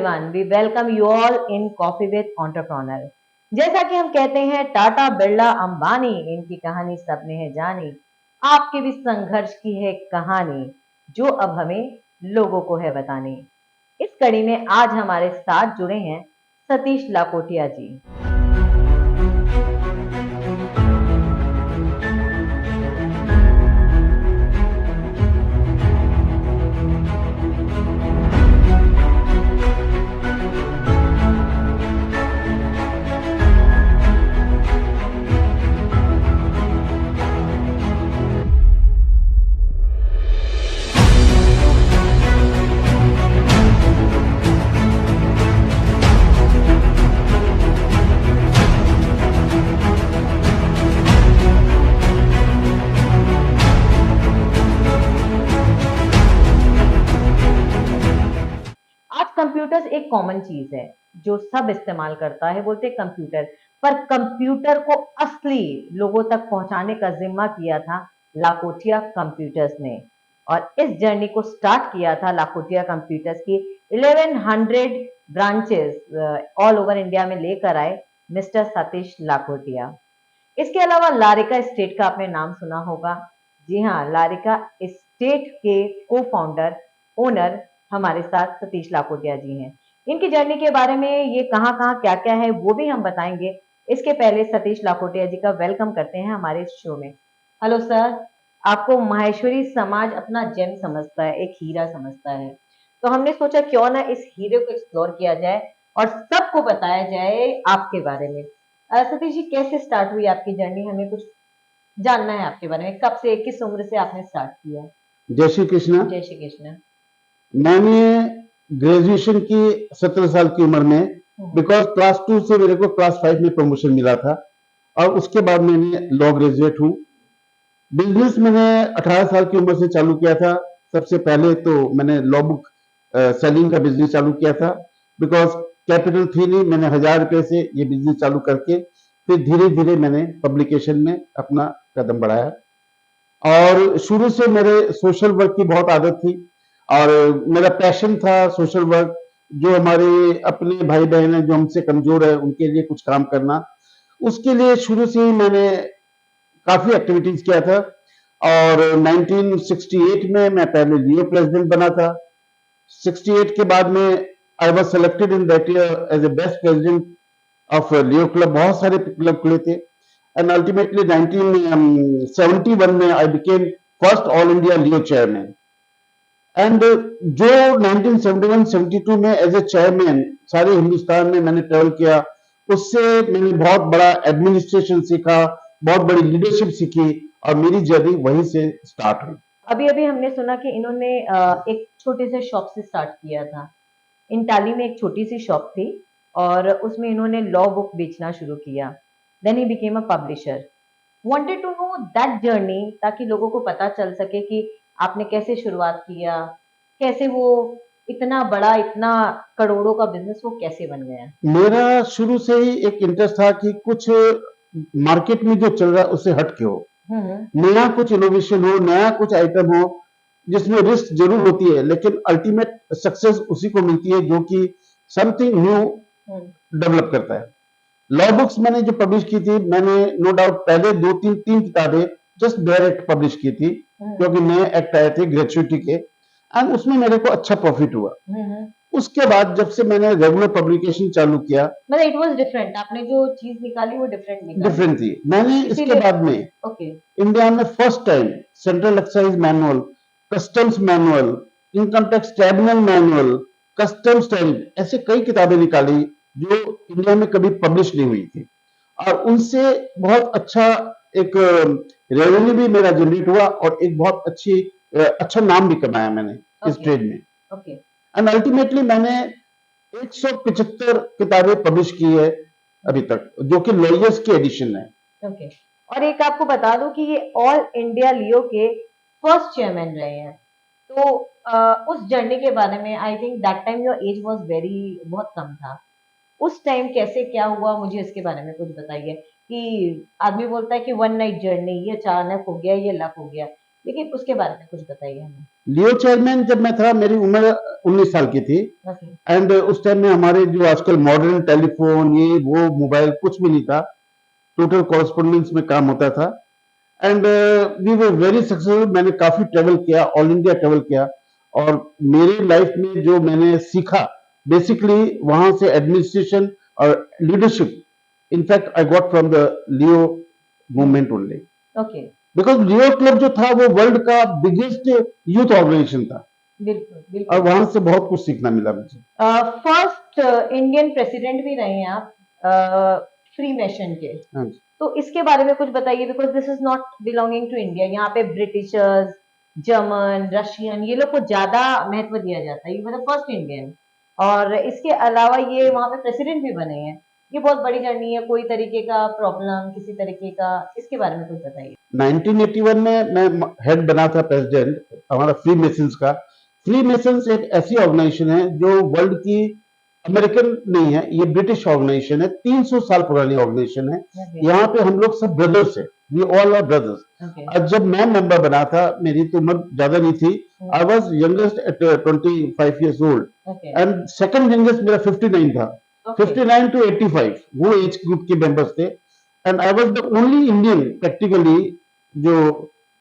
everyone, we welcome you all in Coffee with Entrepreneur। जैसा कि हम कहते हैं टाटा बिरला अंबानी, इनकी कहानी सबने है जानी। आपके भी संघर्ष की है कहानी जो अब हमें लोगों को है बतानी। इस कड़ी में आज हमारे साथ जुड़े हैं सतीश लाकोटिया जी। कंप्यूटर्स एक कॉमन चीज है जो सब इस्तेमाल करता है, बोलते कंप्यूटर, पर कंप्यूटर को असली लोगों तक पहुंचाने का जिम्मा किया था लाकोटिया कंप्यूटर्स ने। और इस जर्नी को स्टार्ट किया था लाकोटिया कंप्यूटर्स की 1100 ब्रांचेस ऑल ओवर इंडिया में लेकर आए मिस्टर सतीश लाकोटिया। इसके अलावा लारिका स्टेट का आपने नाम सुना होगा। जी हाँ, लारिका स्टेट के को फाउंडर ओनर हमारे साथ सतीश लाकोटिया जी हैं। इनकी जर्नी के बारे में, ये कहाँ कहाँ क्या क्या है, वो भी हम बताएंगे। इसके पहले सतीश लाकोटिया जी का वेलकम करते हैं हमारे शो में। हेलो सर, आपको माहेश्वरी समाज अपना जेम समझता है, एक हीरा समझता है, तो हमने सोचा क्यों ना इस हीरे को एक्सप्लोर किया जाए और सबको बताया जाए आपके बारे में। सतीश जी, कैसे स्टार्ट हुई आपकी जर्नी? हमें कुछ जानना है आपके बारे में। कब से, किस उम्र से आपने स्टार्ट किया? जय श्री कृष्ण। जय श्री कृष्ण। मैंने ग्रेजुएशन की 17 साल की उम्र में, बिकॉज क्लास 2 से मेरे को क्लास 5 में प्रमोशन मिला था, और उसके बाद मैंने लॉ ग्रेजुएट हूँ। बिजनेस मैंने 18 साल की उम्र से चालू किया था। सबसे पहले तो मैंने लॉ बुक सेलिंग का बिजनेस चालू किया था, बिकॉज कैपिटल थी नहीं। मैंने 1000 रुपए से ये बिजनेस चालू करके फिर धीरे धीरे मैंने पब्लिकेशन में अपना कदम बढ़ाया। और शुरू से मेरे सोशल वर्क की बहुत आदत थी और मेरा पैशन था सोशल वर्क। जो हमारे अपने भाई बहन हैं जो हमसे कमजोर है, उनके लिए कुछ काम करना, उसके लिए शुरू से ही मैंने काफी एक्टिविटीज किया था। और 1968 में मैं पहले लियो प्रेसिडेंट बना था। 68 के बाद में I was selected in that year as a best president of Leo club. बहुत सारे क्लब खुले थे, एंड अल्टीमेटली 1971 में I became first all India Leo chairman. And जो 1971-72 में एज ए चेयरमैन सारे हिंदुस्तान में मैंने ट्रेवल किया, उससे मैंने बहुत बड़ा एडमिनिस्ट्रेशन सीखा, बहुत बड़ी लीडरशिप सीखी, और मेरी जर्नी वहीं से स्टार्ट हुई। अभी अभी हमने सुना कि इन्होंने एक छोटे से शॉप से स्टार्ट किया था। इंटाली में एक छोटी सी शॉप थी और उसमें इन्होंने लॉ बुक बेचना शुरू किया। देन ही became a publisher. Wanted to know that journey, ताकि लोगों को पता चल सके कि आपने कैसे शुरुआत किया, कैसे वो इतना बड़ा, इतना करोड़ों का बिजनेस वो कैसे बन गया। मेरा शुरू से ही एक इंटरेस्ट था कि कुछ मार्केट में जो चल रहा है उससे हट के हो, नया कुछ इनोवेशन हो, नया कुछ आइटम हो, जिसमें रिस्क जरूर होती है, लेकिन अल्टीमेट सक्सेस उसी को मिलती है जो कि समथिंग न्यू डेवलप करता है। लॉ बुक्स मैंने जो पब्लिश की थी, मैंने नो डाउट पहले 2-3 किताबें जस्ट डायरेक्ट पब्लिश की थी, क्योंकि नए एक्ट आए थे ग्रेचुइटी के, एंड उसमें मेरे को अच्छा प्रॉफिट हुआ। उसके बाद जब से मैंने रेगुलर पब्लिकेशन चालू किया, मतलब इट वाज डिफरेंट, आपने जो चीज निकाली वो डिफरेंट थी। मैंने इसके बाद में इंडिया में first time central excise manual, customs manual, income tax tribunal manual, customs tariff, ऐसे कई किताबें निकाली जो इंडिया में कभी पब्लिश नहीं हुई थी, और उनसे बहुत अच्छा एक रेवेन्यू भी मेरा जनरेट हुआ और एक बहुत अच्छा नाम भी कमाया मैंने इस ट्रेड में। एंड अल्टीमेटली मैंने 175 किताबें पब्लिश की है अभी तक, जो कि लॉयर्स की एडिशन है। और एक आपको बता दूं कि ये ऑल इंडिया लियो के फर्स्ट चेयरमैन रहे हैं। तो उस जर्नी के बारे में, I think that time your age was very, बहुत कम था। उस टाइम कैसे क्या हुआ, मुझे इसके बारे में कुछ बताइए। कि आदमी बोलता है कि वन नाइट जर्नी, ये अचानक हो गया, ये लक हो गया, लेकिन उसके बारे में कुछ बताइए हमें। लियो चेयरमैन जब मैं था, मेरी उम्र 19 साल की थी। ओके। एंड उस टाइम में हमारे जो आजकल मॉडर्न टेलीफोन, ये वो मोबाइल कुछ भी नहीं था। टोटल कॉरेस्पॉन्डेंस में काम होता था। And we were very successful. मैंने काफी ट्रेवल किया, ऑल इंडिया ट्रेवल किया। और मेरी लाइफ में जो मैंने सीखा, बेसिकली वहां से एडमिनिस्ट्रेशन और leadership, in fact I got from the Leo movement only. Okay. Because Leo club जो था वो वर्ल्ड का बिगेस्ट यूथ ऑर्गेनाइजेशन था। बिल्कुल और बिल्कुल। वहां से बहुत कुछ सीखना मिला मुझे। फर्स्ट इंडियन प्रेसिडेंट भी रहे हैं आप फ्री नेशन के, हाँ जी। तो इसके बारे में कुछ बताइए, because this is not belonging to India. यहाँ पे ब्रिटिशर्स, जर्मन, रशियन, ये लोग को ज्यादा महत्व दिया जाता है। You were the first Indian, और इसके अलावा ये वहाँ पे प्रेसिडेंट भी बने हैं। ये बहुत बड़ी जर्नी है। कोई तरीके का प्रॉब्लम, किसी तरीके का, इसके बारे में कुछ बताइए। 1981 में मैं हेड बना था, प्रेसिडेंट हमारा फ्री मेसन्स का। फ्री मेसन्स एक ऐसी ऑर्गेनाइजेशन है जो वर्ल्ड की, अमेरिकन नहीं है, ये ब्रिटिश ऑर्गेनाइजेशन है। 300 साल पुरानी ऑर्गेनाइजेशन है। ओके। यहाँ पे हम लोग सब ब्रदर्स हैं, we all are brothers. Okay. और जब मैं मेंबर बना था, मेरी तो उम्र ज्यादा नहीं थी। I was youngest at 25 years old. Okay. And second youngest मेरा 59 था। ओके। 59 टू 85 वो एज ग्रुप के मेंबर्स थे। And I was the only Indian practically जो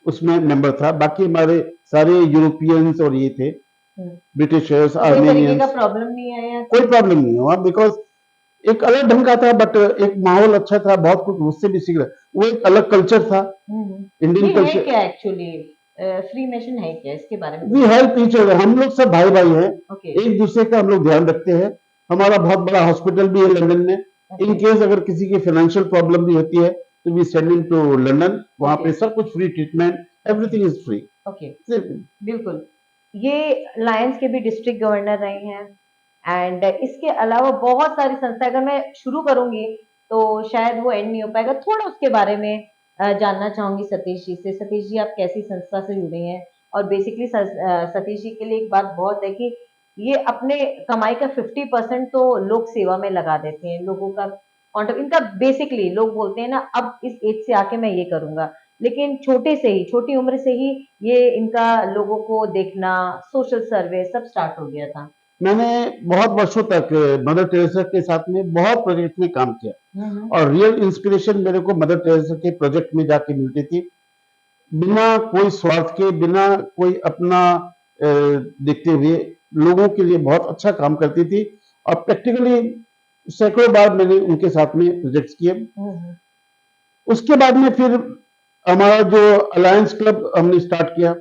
उसमें मेंबर था। बाकी हमारे सारे यूरोपियंस और ये थे, ब्रिटिशर्स, तो कोई तरीके का आर्मेनियंस। प्रॉब्लम नहीं आया? कोई प्रॉब्लम नहीं हुआ, बिकॉज एक अलग ढंग का था, बट एक माहौल अच्छा था, बहुत कुछ उससे भी सीख रहा। वो एक अलग कल्चर था, इंडियन ये है कल्चर। क्या एक्चुअली? फ्री नेशन है क्या? इसके बारे में वी हेल्प ईच अदर, हम लोग सब भाई भाई हैं। ओके। एक दूसरे का हम लोग ध्यान रखते हैं। हमारा बहुत बड़ा हॉस्पिटल भी है लंदन में। इन केस अगर किसी की फाइनेंशियल प्रॉब्लम भी होती है तो we send him to London. वहां पे सब कुछ free treatment, everything is free. Okay. बिल्कुल। ये लायंस के भी डिस्ट्रिक्ट गवर्नर रहे हैं, एंड इसके अलावा बहुत सारी संस्था, अगर मैं शुरू करूंगी तो शायद वो एंड नहीं हो पाएगा। थोड़ा उसके बारे में जानना चाहूंगी सतीश जी से। सतीश जी, आप कैसी संस्था से जुड़े हैं? और बेसिकली सतीश जी के लिए एक बात बहुत है कि ये अपने कमाई का 50% तो लोक सेवा में लगा देते हैं। लोगों का इनका बेसिकली, लोग बोलते हैं ना अब इस एज से आके मैं ये करूंगा, लेकिन छोटे से ही, छोटी उम्र से ही ये इनका लोगों को देखना, सोशल सर्वे सब स्टार्ट हो गया था। मैंने बहुत वर्षों तक मदर टेरेसा के साथ में बहुत प्रोजेक्ट में काम किया। और रियल इंस्पिरेशन मेरे को मदर टेरेसा के प्रोजेक्ट में जाके मिलती थी। बिना कोई स्वार्थ के, बिना कोई अपना देखते हुए लोगों के लिए बहुत अच्छा काम करती थी। और प्रैक्टिकली सैकड़ों बार मैंने उनके साथ में प्रोजेक्ट्स किए। उसके बाद में फिर हमारा जो अलायंस क्लब हमने स्टार्ट किया।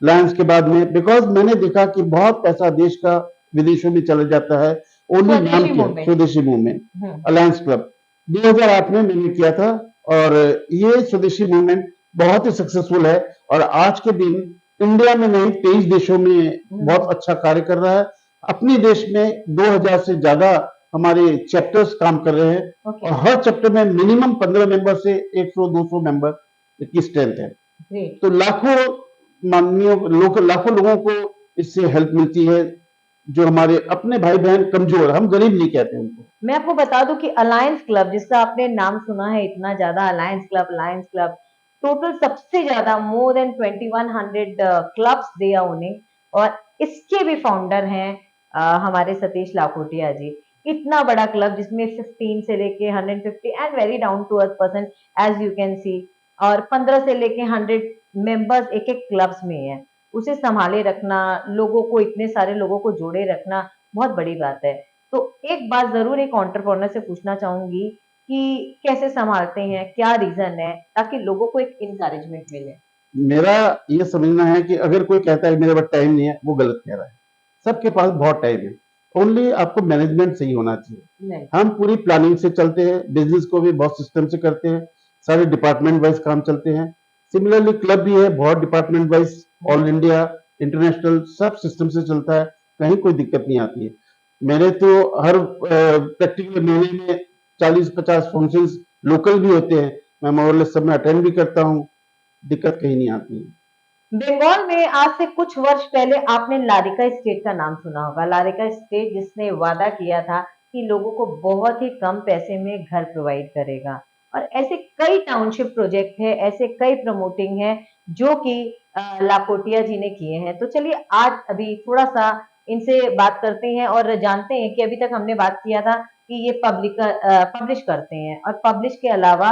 लायंस के बाद में, बिकॉज मैंने देखा कि बहुत पैसा देश का विदेशों में चला जाता है, ओनली नाम किया स्वदेशी मूवमेंट। अलायंस क्लब 2008 में मैंने किया था। और ये स्वदेशी मूवमेंट बहुत ही सक्सेसफुल है। और आज के दिन इंडिया में नहीं, 23 देशों में बहुत अच्छा कार्य कर रहा है। अपने देश में 2000 से ज्यादा हमारे चैप्टर्स काम कर रहे हैं। और हर चैप्टर में मिनिमम 15 मेंबर से 100-200 मेंबर की स्ट्रेंथ है। तो लाखों लाखों लोगों को इससे हेल्प मिलती है, जो हमारे अपने भाई बहन कमजोर, हम गरीब नहीं कहते उनको। मैं आपको बता दूं कि अलायंस क्लब, जिसका आपने नाम सुना है इतना ज्यादा, अलायंस क्लब टोटल सबसे ज्यादा more than 2100 clubs they are owning, और इसके भी फाउंडर हैं हमारे सतीश लाखोटिया जी। इतना बड़ा क्लब जिसमें 15 से लेके 150 and very down to earth person as you can see, और 15 से लेके 100 मेंबर्स एक एक क्लब्स में है। उसे संभाले रखना, लोगों को, इतने सारे लोगों को जोड़े रखना बहुत बड़ी बात है। तो एक बात जरूर एक एंटरप्रेन्योर से पूछना चाहूंगी कि कैसे संभालते हैं, क्या रीजन है, ताकि लोगों को एक इनकरेजमेंट मिले। मेरा ये समझना है कि अगर कोई कहता है मेरे पास टाइम नहीं है, वो गलत कह रहा है। सबके पास बहुत टाइम है, ओनली आपको मैनेजमेंट सही होना चाहिए। हम पूरी प्लानिंग से चलते हैं, बिजनेस को भी बहुत सिस्टम से करते हैं, सारे डिपार्टमेंट वाइज काम चलते हैं। सिमिलरली क्लब भी है, बहुत department wise, all India, international, सब सिस्टम से चलता है। कहीं कोई दिक्कत नहीं आती है। मेरे तो हर प्रैक्टिकल महीने में 40-50 फंक्शंस लोकल भी होते हैं, मैं मोरलेस सब में अटेंड भी करता हूँ। दिक्कत कहीं नहीं आती है। बंगाल में आज से कुछ वर्ष पहले आपने लारिका स्टेट का नाम सुना होगा। लारिका स्टेट जिसने वादा किया था कि लोगों को बहुत ही कम पैसे में घर प्रोवाइड करेगा, और ऐसे कई टाउनशिप प्रोजेक्ट है, ऐसे कई प्रमोटिंग है जो कि लाखोटिया जी ने किए हैं। तो चलिए आज अभी थोड़ा सा इनसे बात करते हैं और जानते हैं कि अभी तक हमने बात किया था कि ये पब्लिश करते हैं और पब्लिश के अलावा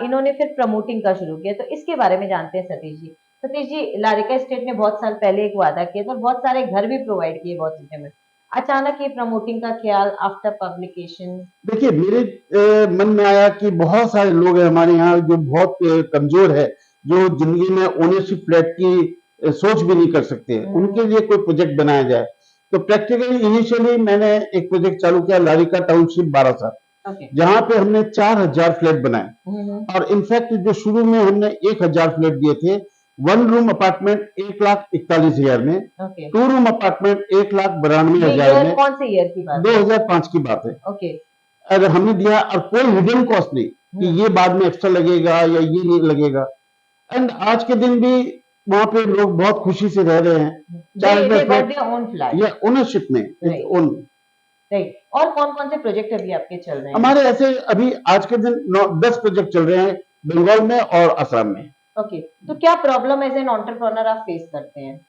इन्होंने फिर प्रमोटिंग का शुरू किया। तो इसके बारे में जानते हैं सतीश जी। सतीश जी, लारिका स्टेट ने बहुत साल पहले एक वादा किया था और बहुत सारे घर भी प्रोवाइड किए बहुत चीजें में। अचानक ये प्रमोटिंग का ख्याल आफ्टर पब्लिकेशन। देखिए मेरे मन में आया कि बहुत सारे लोग हैं हमारे यहाँ जो बहुत कमजोर है, जो जिंदगी में ओनरशिप फ्लैट की सोच भी नहीं कर सकते, उनके लिए कोई प्रोजेक्ट बनाया जाए। तो प्रैक्टिकली इनिशियली मैंने एक प्रोजेक्ट चालू किया, लारिका टाउनशिप 12 ओके। जहां पे हमने 4000 फ्लैट बनाए और इनफैक्ट जो शुरू में हमने 1000 फ्लैट दिए थे, 1 रूम अपार्टमेंट 1,41,000 में, ओके। 2 रूम अपार्टमेंट ये 1,92,000 ईयर में। कौन से ईयर की बात है? 2005 की बात है। ओके। अगर हमने दिया और कोई हिडन कॉस्ट नहीं कि ये बाद में एक्स्ट्रा लगेगा या ये नहीं लगेगा। एंड आज के दिन भी वहां पे लोग बहुत खुशी से रह रहे हैं। they got their own flat. या ओनरशिप में Right. ओन। राइट। और कौन-कौन से प्रोजेक्ट अभी आपके चल रहे हैं? हमारे ऐसे अभी आज के दिन 10 प्रोजेक्ट चल रहे हैं बंगाल में और असम में। ओके। तो क्या प्रॉब्लम एज एन एंटरप्रेन्योर आप फेस करते हैं?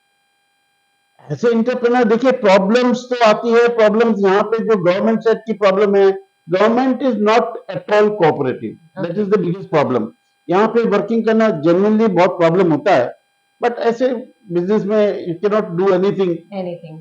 ऐसे इंटरप्रेनर देखिए प्रॉब्लम्स तो आती है। प्रॉब्लम्स यहाँ पे जो गवर्नमेंट सेट की प्रॉब्लम है, government is not at all cooperative, that is the biggest problem. यहाँ पे वर्किंग करना जेन्युइनली बहुत प्रॉब्लम होता है, बट ऐसे बिजनेस में you can not do anything.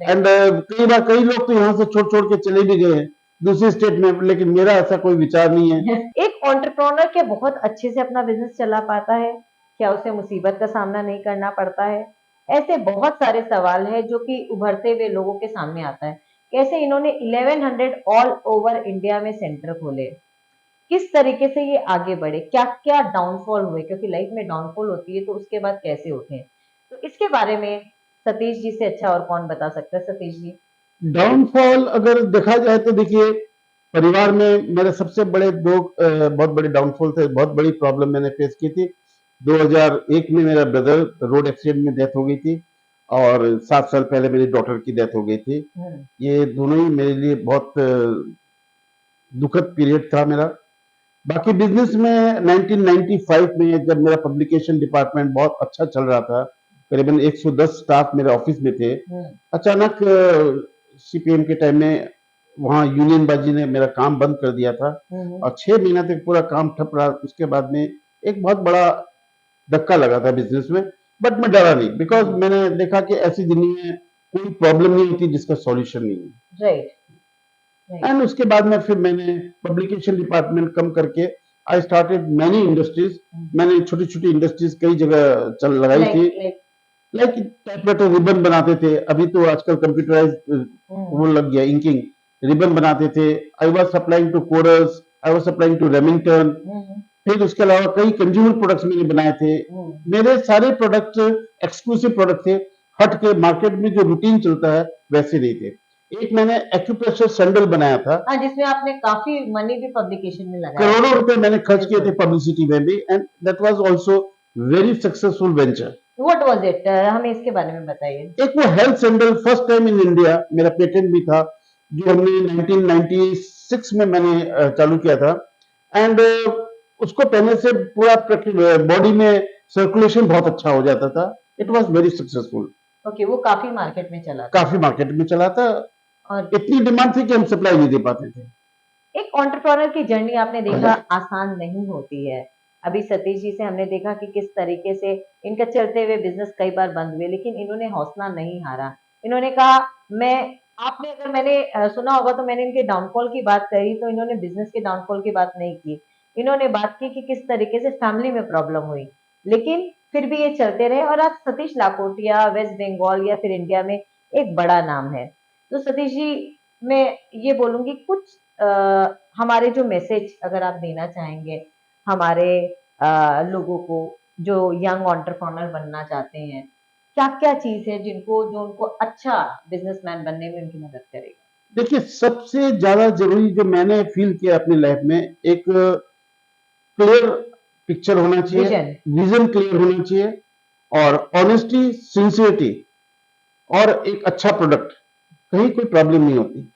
And कई बार कई लोग तो यहाँ से छोड़ छोड़ के चले भी गए हैं दूसरी स्टेट में, लेकिन मेरा ऐसा कोई विचार नहीं है। एक एंटरप्रेन्योर क्या बहुत अच्छे से अपना बिजनेस चला पाता है? क्या उसे मुसीबत का सामना नहीं करना पड़ता है? ऐसे बहुत सारे सवाल हैं जो कि उभरते हुए लोगों के सामने आता है। कैसे इन्होंने 1100 ऑल ओवर इंडिया में सेंटर खोले, किस तरीके से ये आगे बढ़े, क्या क्या डाउनफॉल हुए, क्योंकि लाइफ में डाउनफॉल होती है तो उसके बाद कैसे उठे। तो इसके बारे में सतीश जी से अच्छा और कौन बता सकता है? सतीश जी। डाउनफॉल अगर देखा जाए तो देखिए परिवार में मेरे सबसे बड़े दो बहुत बड़े डाउनफॉल थे, बहुत बड़ी प्रॉब्लम मैंने फेस की थी। 2001 में मेरा ब्रदर रोड एक्सीडेंट में डेथ हो गई थी और 7 साल पहले मेरी डॉटर की डेथ हो गई थी। ये दोनों ही मेरे लिए बहुत दुखद पीरियड था मेरा। बाकी बिजनेस में 1995 में जब मेरा पब्लिकेशन डिपार्टमेंट बहुत अच्छा चल रहा था, करीबन 110 स्टाफ मेरे ऑफिस में थे, अचानक सीपीएम के टाइम में वहाँ यूनियनबाजी ने मेरा काम बंद कर दिया था और 6 महीना तक पूरा काम ठप रहा। उसके बाद में एक बहुत बड़ा धक्का लगा था बिजनेस में, बट मैं डरा नहीं, बिकॉज मैंने देखा कि ऐसी दुनिया में कोई प्रॉब्लम नहीं होती जिसका सॉल्यूशन नहीं है। राइट। एंड उसके बाद में फिर मैंने पब्लिकेशन डिपार्टमेंट कम करके आई स्टार्टेड मैनी इंडस्ट्रीज। मैंने छोटी छोटी इंडस्ट्रीज कई जगह चल लगाई थी, लाइक टाइपराइटर रिबन बनाते थे, अभी तो आजकल कंप्यूटराइज वो लग गया, इंकिंग रिबन बनाते थे। I was supplying to Kores, I was supplying to Remington. फिर उसके अलावा कई कंज्यूमर प्रोडक्ट्स मैंने बनाए थे। मेरे सारे प्रोडक्ट एक्सक्लूसिव प्रोडक्ट थे, हट के मार्केट में जो रूटीन चलता है वैसे नहीं थे। एक मैंने एक्यूप्रेशर सैंडल बनाया था, जिसमें आपने काफी मनी भी पब्लिकेशन में लगाया, करोड़ों रुपए मैंने खर्च किए थे पब्लिसिटी में भी, and that was also very successful venture. What was it? हमें इसके बारे में बताइए। एक वो health sandal first time in India, मेरा पेटेंट भी था, जो हमने 1996 में मैंने चालू किया था। एंड उसको पहनने से पूरा बॉडी में सर्कुलेशन बहुत अच्छा हो जाता था। It was very successful. Okay, वो काफी मार्केट में चला था। काफी मार्केट में चला था और इतनी डिमांड थी कि हम सप्लाई नहीं दे पाते थे। एक एंटरप्रेन्योर की जर्नी आपने देखा आसान नहीं होती है। अभी सतीश जी से हमने देखा कि किस तरीके से इनका चलते हुए बिजनेस कई बार बंद हुए, लेकिन इन्होंने हौसला नहीं हारा। इन्होंने कहा मैंने सुना होगा तो मैंने इनके डाउनफॉल की बात करी, तो इन्होंने बिजनेस के डाउनफॉल की बात नहीं की। इन्होंने बात की कि किस तरीके से फैमिली में प्रॉब्लम हुई, लेकिन फिर भी ये चलते रहे और आज सतीश लाखोटिया वेस्ट बंगाल या फिर इंडिया में एक बड़ा नाम है। तो सतीश जी, मैं ये बोलूंगी कुछ हमारे जो मैसेज अगर आप देना चाहेंगे हमारे लोगों को जो यंग एंटरप्रेन्योर बनना चाहते हैं, क्या क्या चीज है जो उनको अच्छा बिजनेसमैन बनने में उनकी मदद करेगा? देखिए सबसे ज्यादा जरूरी जो मैंने फील किया अपनी लाइफ में, एक क्लियर पिक्चर होना चाहिए, विजन क्लियर होना चाहिए, और ऑनेस्टी, सिंसियरिटी और एक अच्छा प्रोडक्ट, कहीं कोई प्रॉब्लम नहीं होती।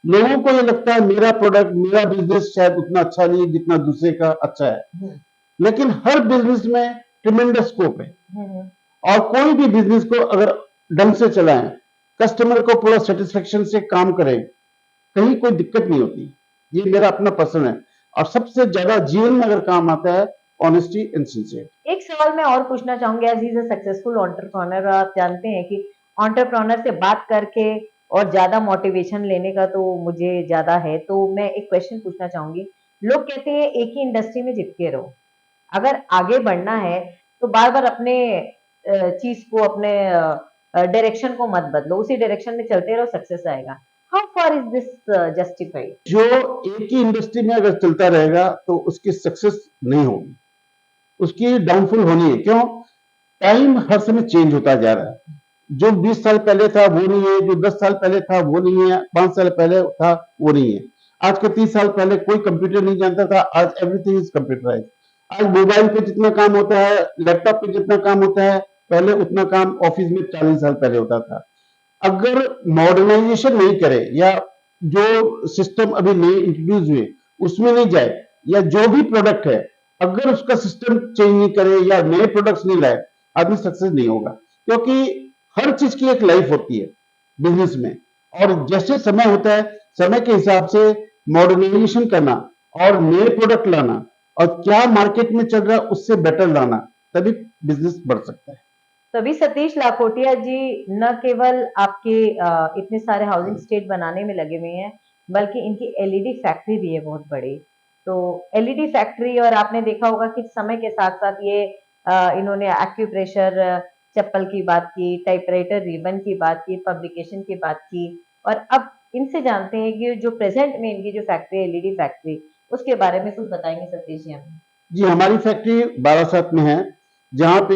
लोगों को ये लगता है मेरा प्रोडक्ट, मेरा बिजनेस शायद उतना अच्छा नहीं है जितना दूसरे का अच्छा है, लेकिन हर बिजनेस में ट्रिमेंडस स्कोप है। और कोई भी बिजनेस को अगर ढंग से चलाएं, कस्टमर को पूरा सेटिस्फेक्शन से काम करें, कहीं कोई दिक्कत नहीं होती। ये मेरा अपना पर्सन है। और सबसे ज्यादा जीवन में अगर काम आता है ऑनेस्टी एंड सिंसियर। एक सवाल मैं और पूछना चाहूंगी, as is a successful entrepreneur, आप जानते हैं कि एंटरप्रेन्योर से बात करके और ज्यादा मोटिवेशन लेने का तो मुझे ज्यादा है, तो मैं एक क्वेश्चन पूछना चाहूंगी। लोग कहते हैं एक ही इंडस्ट्री में चिपके रहो, अगर आगे बढ़ना है तो बार बार अपने चीज को, अपने डायरेक्शन को मत बदलो, उसी डायरेक्शन में चलते रहो, सक्सेस आएगा। How far is this justified? जो एक ही इंडस्ट्री में अगर चलता रहेगा तो उसकी सक्सेस नहीं होगी, उसकी डाउनफॉल होनी है। क्यों? टाइम हर समय चेंज होता जा रहा है। जो 20 साल पहले था वो नहीं है, जो 10 साल पहले था वो नहीं है, 5 साल पहले था वो नहीं है। आज के 30 साल पहले कोई कंप्यूटर नहीं जानता था, आज एवरीथिंग इज कंप्यूटराइज। आज मोबाइल पे जितना काम होता है, लैपटॉप पे जितना काम होता है, पहले उतना काम ऑफिस में 40 साल पहले होता था। अगर मॉडर्नाइजेशन नहीं करे, या जो सिस्टम अभी नए इंट्रोड्यूस हुए उसमें नहीं जाए, या जो भी प्रोडक्ट है अगर उसका सिस्टम चेंज नहीं करे या नए प्रोडक्ट्स नहीं लाए, आदमी सक्सेस नहीं होगा। क्योंकि हर चीज की एक लाइफ होती है बिजनेस में, और जैसे समय होता है समय के हिसाब से मॉडर्नाइजेशन करना और नए प्रोडक्ट लाना, और क्या मार्केट में चल रहा है उससे बेटर लाना, तभी बिजनेस बढ़ सकता है। तभी सतीश लाखोटिया जी न केवल आपके इतने सारे हाउसिंग स्टेट बनाने में लगे हुए हैं, बल्कि इनकी एलईडी फैक्ट्री भी है बहुत बड़ी। तो एलईडी फैक्ट्री, और आपने देखा होगा कि समय के साथ साथ ये इन्होंने एक्यूप्रेशर चप्पल की बात की, टाइपराइटर रिबन की बात की, पब्लिकेशन की बात की, और अब इनसे जानते हैं कि जो प्रेजेंट में इनकी जो फैक्ट्री है एलईडी फैक्ट्री, उसके बारे में कुछ बताएंगे सतीश जी हमें। जी, हमारी फैक्ट्री बारासात में है, जहाँ पे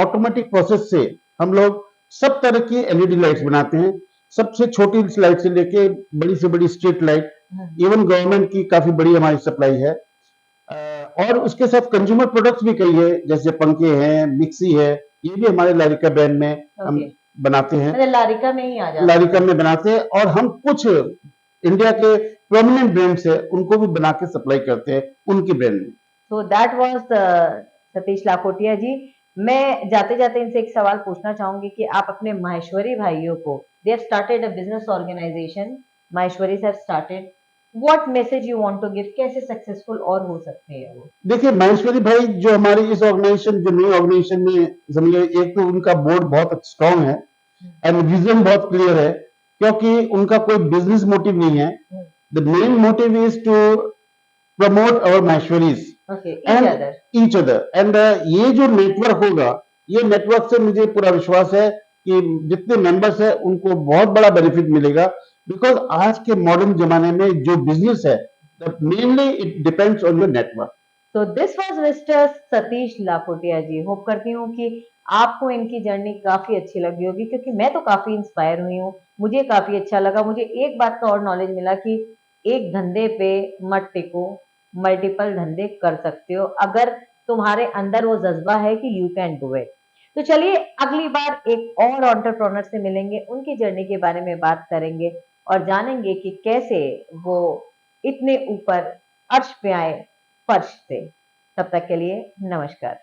ऑटोमेटिक प्रोसेस से हम लोग सब तरह की एलईडी लाइट्स बनाते हैं। सबसे छोटी लाइट से लेके बड़ी से बड़ी स्ट्रीट लाइट, इवन गवर्नमेंट की काफी बड़ी हमारी सप्लाई है। और उसके साथ कंज्यूमर प्रोडक्ट्स भी कई है, जैसे पंखे हैं, मिक्सी है, ये भी हमारे लारिका ब्रांड में हम बनाते हैं। मतलब लारिका में ही आ जाता है। लारिका में बनाते हैं, और हम कुछ इंडिया के प्रोमिनेंट ब्रांड्स है उनको भी बना के सप्लाई करते हैं उनके ब्रांड में। So that was Satish Lakhotia ji. मैं जाते जाते इनसे एक सवाल पूछना चाहूंगी कि आप अपने माहेश्वरी भाइयों को, they have started a business organisation, Maheshwari have started, what message you want to give, कैसे सक्सेसफुल और हो सकते हैं वो? देखिए, महेश्वरी भाई जो हमारी इस ऑर्गेनाइजेशन, जो नई ऑर्गेनाइजेशन में समझिए, एक तो उनका बोर्ड बहुत स्ट्रांग है एंड विजन बहुत क्लियर है, क्योंकि उनका कोई बिजनेस मोटिव नहीं है। The main motive is to promote our Maheshwaris and each other. And ये जो नेटवर्क होगा, ये नेटवर्क से मुझे पूरा विश्वास है कि जितने मेंबर्स है उनको बहुत बड़ा बेनिफिट मिलेगा। बिकॉज आज के मॉडर्न जमाने में जो बिजनेस है, mainly it depends on your network. तो this was mister Satish Lakhotia ji. Hope करती हूँ कि आपको इनकी जर्नी काफी अच्छी लगी होगी, क्योंकि मैं तो काफी इंस्पायर हुई हूँ, मुझे काफी अच्छा लगा। मुझे एक बात का और नॉलेज मिला कि एक धंधे पे मत टिको, मल्टीपल धंधे कर सकते हो अगर तुम्हारे अंदर वो जज्बा है कि यू कैन डू इट। तो चलिए अगली बार एक और एंटरप्रेन्योर से मिलेंगे, उनकी जर्नी के बारे में बात करेंगे और जानेंगे कि कैसे वो इतने ऊपर अर्श पे आए फर्श से। तब तक के लिए नमस्कार।